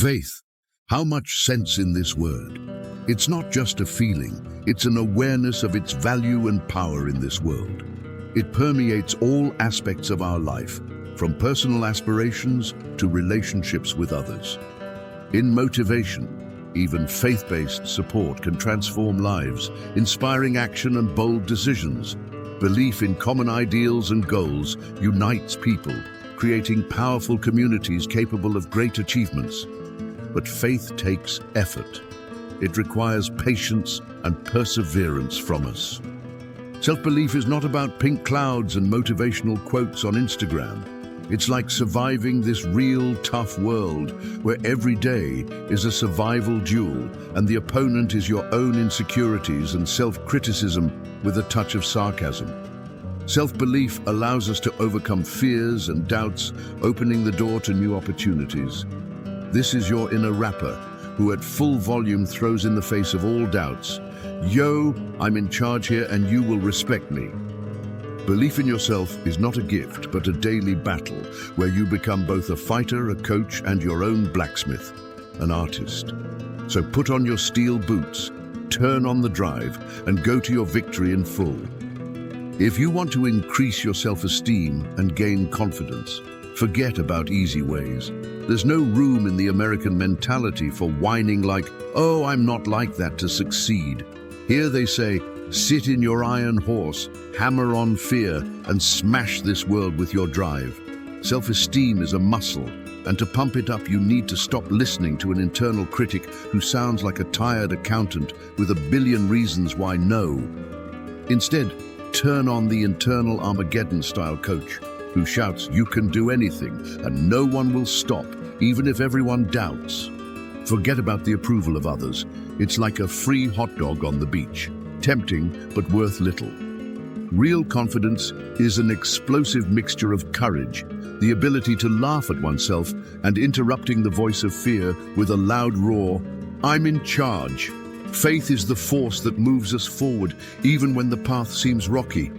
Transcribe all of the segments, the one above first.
Faith. How much sense in this word? It's not just a feeling, it's an awareness of its value and power in this world. It permeates all aspects of our life, from personal aspirations to relationships with others. In motivation, even faith-based support can transform lives, inspiring action and bold decisions. Belief in common ideals and goals unites people, creating powerful communities capable of great achievements. But faith takes effort. It requires patience and perseverance from us. Self-belief is not about pink clouds and motivational quotes on Instagram. It's like surviving this real, tough world where every day is a survival duel and the opponent is your own insecurities and self-criticism with a touch of sarcasm. Self-belief allows us to overcome fears and doubts, opening the door to new opportunities. This is your inner rapper, who at full volume throws in the face of all doubts, "Yo, I'm in charge here and you will respect me." Belief in yourself is not a gift, but a daily battle where you become both a fighter, a coach, and your own blacksmith, an artist. So put on your steel boots, turn on the drive, and go to your victory in full. If you want to increase your self-esteem and gain confidence, forget about easy ways. There's no room in the American mentality for whining like, "Oh, I'm not like that," to succeed. Here they say, sit in your iron horse, hammer on fear, and smash this world with your drive. Self-esteem is a muscle, and to pump it up you need to stop listening to an internal critic who sounds like a tired accountant with a billion reasons why no. Instead, turn on the internal Armageddon-style coach who shouts, "You can do anything, and no one will stop, even if everyone doubts." Forget about the approval of others. It's like a free hot dog on the beach, tempting but worth little. Real confidence is an explosive mixture of courage, the ability to laugh at oneself, and interrupting the voice of fear with a loud roar, "I'm in charge." Faith is the force that moves us forward, even when the path seems rocky.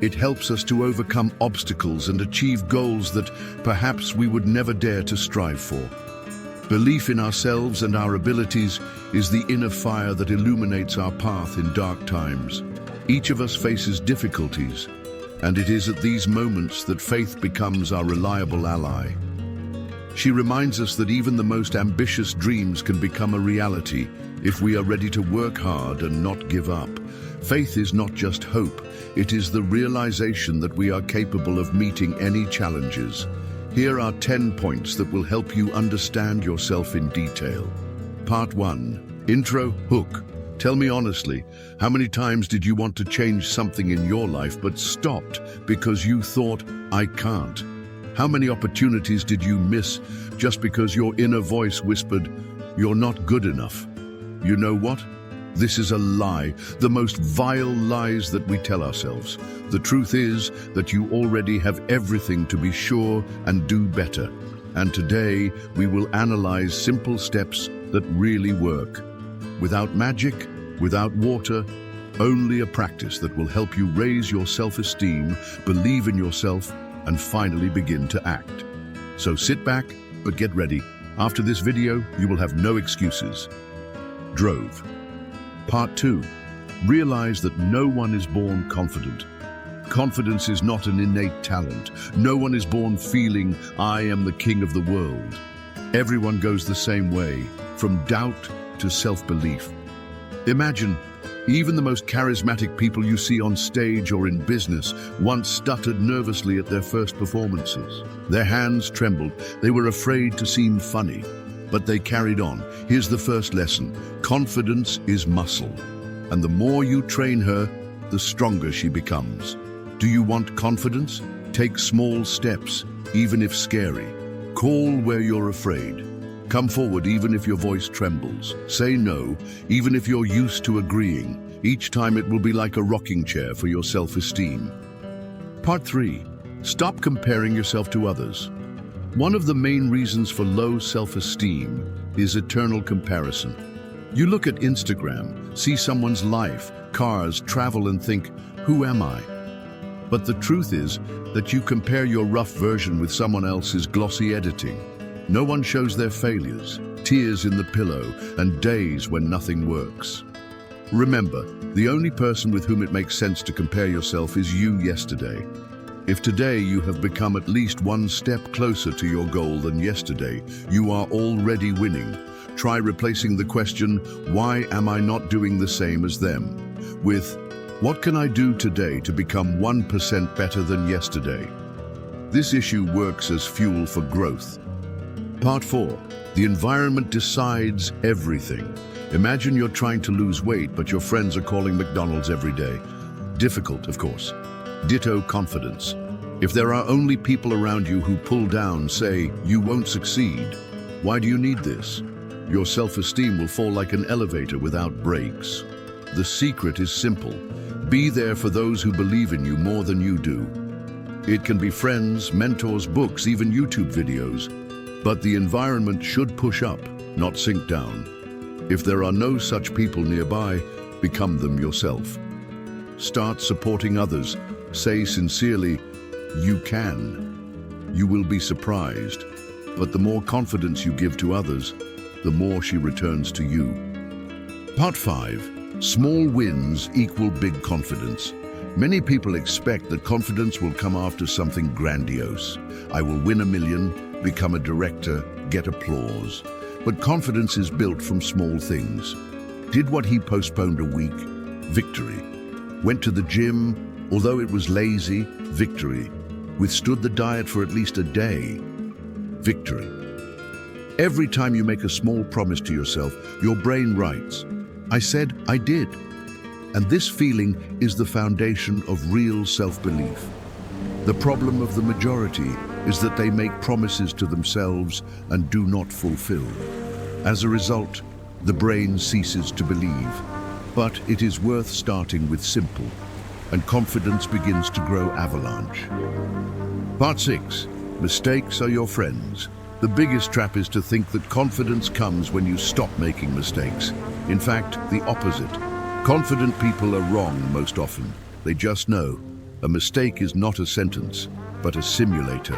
It helps us to overcome obstacles and achieve goals that perhaps we would never dare to strive for. Belief in ourselves and our abilities is the inner fire that illuminates our path in dark times. Each of us faces difficulties, and it is at these moments that faith becomes our reliable ally. She reminds us that even the most ambitious dreams can become a reality if we are ready to work hard and not give up. Faith is not just hope, it is the realization that we are capable of meeting any challenges. Here are 10 points that will help you understand yourself in detail. Part 1. Intro Hook. Tell me honestly, how many times did you want to change something in your life but stopped because you thought, "I can't"? How many opportunities did you miss just because your inner voice whispered, "You're not good enough"? You know what? This is a lie, the most vile lies that we tell ourselves. The truth is that you already have everything to be sure and do better. And today we will analyze simple steps that really work. Without magic, without water, only a practice that will help you raise your self-esteem, believe in yourself, and finally begin to act. So sit back, but get ready. After this video, you will have no excuses. Drove. Part 2. Realize that no one is born confident. Confidence is not an innate talent. No one is born feeling, "I am the king of the world." Everyone goes the same way, from doubt to self-belief. Imagine, even the most charismatic people you see on stage or in business once stuttered nervously at their first performances. Their hands trembled. They were afraid to seem funny. But they carried on. Here's the first lesson. Confidence is muscle. And the more you train her, the stronger she becomes. Do you want confidence? Take small steps, even if scary. Call where you're afraid. Come forward even if your voice trembles. Say no, even if you're used to agreeing. Each time it will be like a rocking chair for your self-esteem. Part 3. Stop comparing yourself to others. One of the main reasons for low self-esteem is eternal comparison. You look at Instagram, see someone's life, cars, travel, and think, "Who am I?" But the truth is that you compare your rough version with someone else's glossy editing. No one shows their failures, tears in the pillow, and days when nothing works. Remember, the only person with whom it makes sense to compare yourself is you yesterday. If today you have become at least one step closer to your goal than yesterday, you are already winning. Try replacing the question, "Why am I not doing the same as them?" with, "What can I do today to become 1% better than yesterday?" This issue works as fuel for growth. Part 4. The environment decides everything. Imagine you're trying to lose weight, but your friends are calling McDonald's every day. Difficult, of course. Ditto confidence. If there are only people around you who pull down, say, "You won't succeed," why do you need this? Your self-esteem will fall like an elevator without brakes. The secret is simple. Be there for those who believe in you more than you do. It can be friends, mentors, books, even YouTube videos. But the environment should push up, not sink down. If there are no such people nearby, become them yourself. Start supporting others. Say sincerely, "You can." You will be surprised, but the more confidence you give to others, the more she returns to you. Part 5. Small wins equal big confidence. Many people expect that confidence will come after something grandiose. I will win 1 million, become a director, get applause. But confidence is built from small things. Did what he postponed a week? Victory. Went to the gym, although it was lazy? Victory. Withstood the diet for at least a day? Victory. Every time you make a small promise to yourself, your brain writes, "I said I did." And this feeling is the foundation of real self-belief. The problem of the majority is that they make promises to themselves and do not fulfill. As a result, the brain ceases to believe. But it is worth starting with simple, and confidence begins to grow avalanche. Part 6. Mistakes are your friends. The biggest trap is to think that confidence comes when you stop making mistakes. In fact, the opposite. Confident people are wrong most often. They just know. A mistake is not a sentence, but a simulator.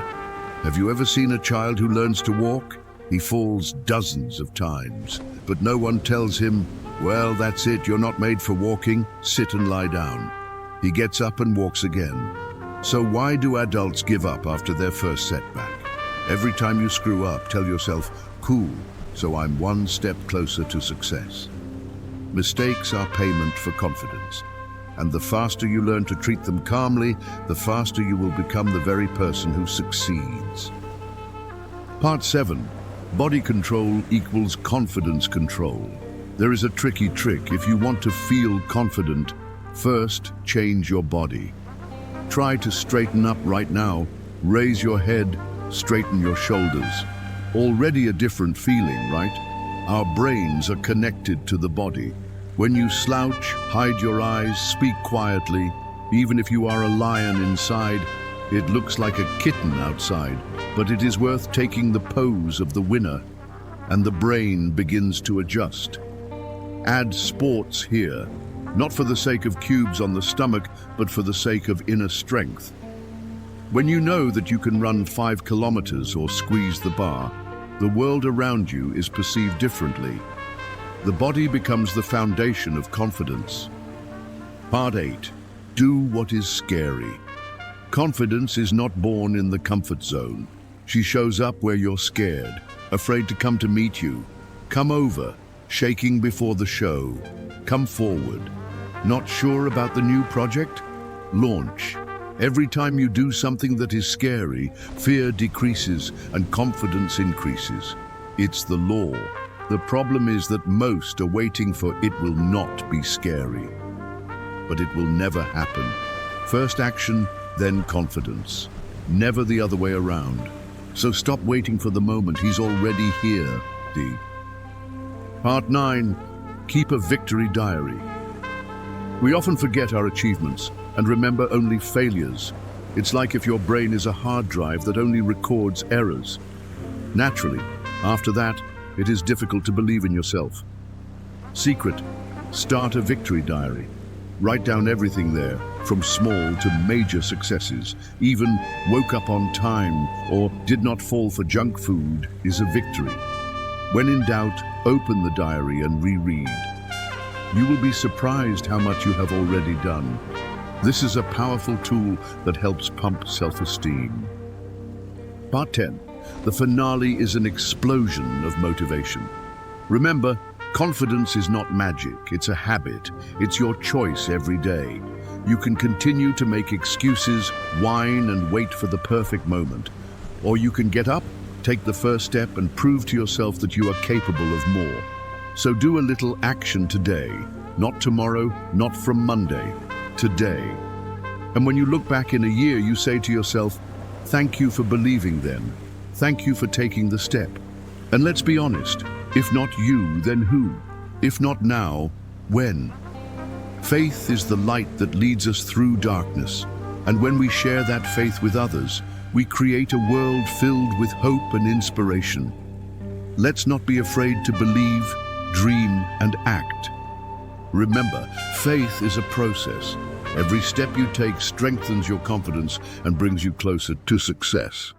Have you ever seen a child who learns to walk? He falls dozens of times, but no one tells him, "Well, that's it, you're not made for walking, sit and lie down." He gets up and walks again. So why do adults give up after their first setback? Every time you screw up, tell yourself, "Cool, so I'm one step closer to success." Mistakes are payment for confidence. And the faster you learn to treat them calmly, the faster you will become the very person who succeeds. Part 7. Body control equals confidence control. There is a tricky trick. If you want to feel confident, first change your body. Try to straighten up right now. Raise your head, straighten your shoulders. Already a different feeling, right? Our brains are connected to the body. When you slouch, hide your eyes, speak quietly, even if you are a lion inside, it looks like a kitten outside, but it is worth taking the pose of the winner, and the brain begins to adjust. Add sports here, not for the sake of cubes on the stomach, but for the sake of inner strength. When you know that you can run 5 kilometers or squeeze the bar, the world around you is perceived differently. The body becomes the foundation of confidence. Part 8. Do what is scary. Confidence is not born in the comfort zone. She shows up where you're scared, afraid to come to meet you. Come over, shaking before the show. Come forward. Not sure about the new project? Launch. Every time you do something that is scary, fear decreases and confidence increases. It's the law. The problem is that most are waiting for it will not be scary. But it will never happen. First action, then confidence. Never the other way around. So stop waiting for the moment. He's already here. D. Part 9. Keep a victory diary. We often forget our achievements and remember only failures. It's like if your brain is a hard drive that only records errors. Naturally, after that, it is difficult to believe in yourself. Secret: start a victory diary. Write down everything there, from small to major successes. Even woke up on time or did not fall for junk food is a victory. When in doubt, open the diary and reread. You will be surprised how much you have already done. This is a powerful tool that helps pump self-esteem. Part 10. The finale is an explosion of motivation. Remember, confidence is not magic, it's a habit. It's your choice every day. You can continue to make excuses, whine, and wait for the perfect moment. Or you can get up, take the first step, and prove to yourself that you are capable of more. So do a little action today. Not tomorrow, not from Monday. Today. And when you look back in a year, you say to yourself, thank you for believing then. Thank you for taking the step. And let's be honest, if not you, then who? If not now, when? Faith is the light that leads us through darkness. And when we share that faith with others, we create a world filled with hope and inspiration. Let's not be afraid to believe, dream, and act. Remember, faith is a process. Every step you take strengthens your confidence and brings you closer to success.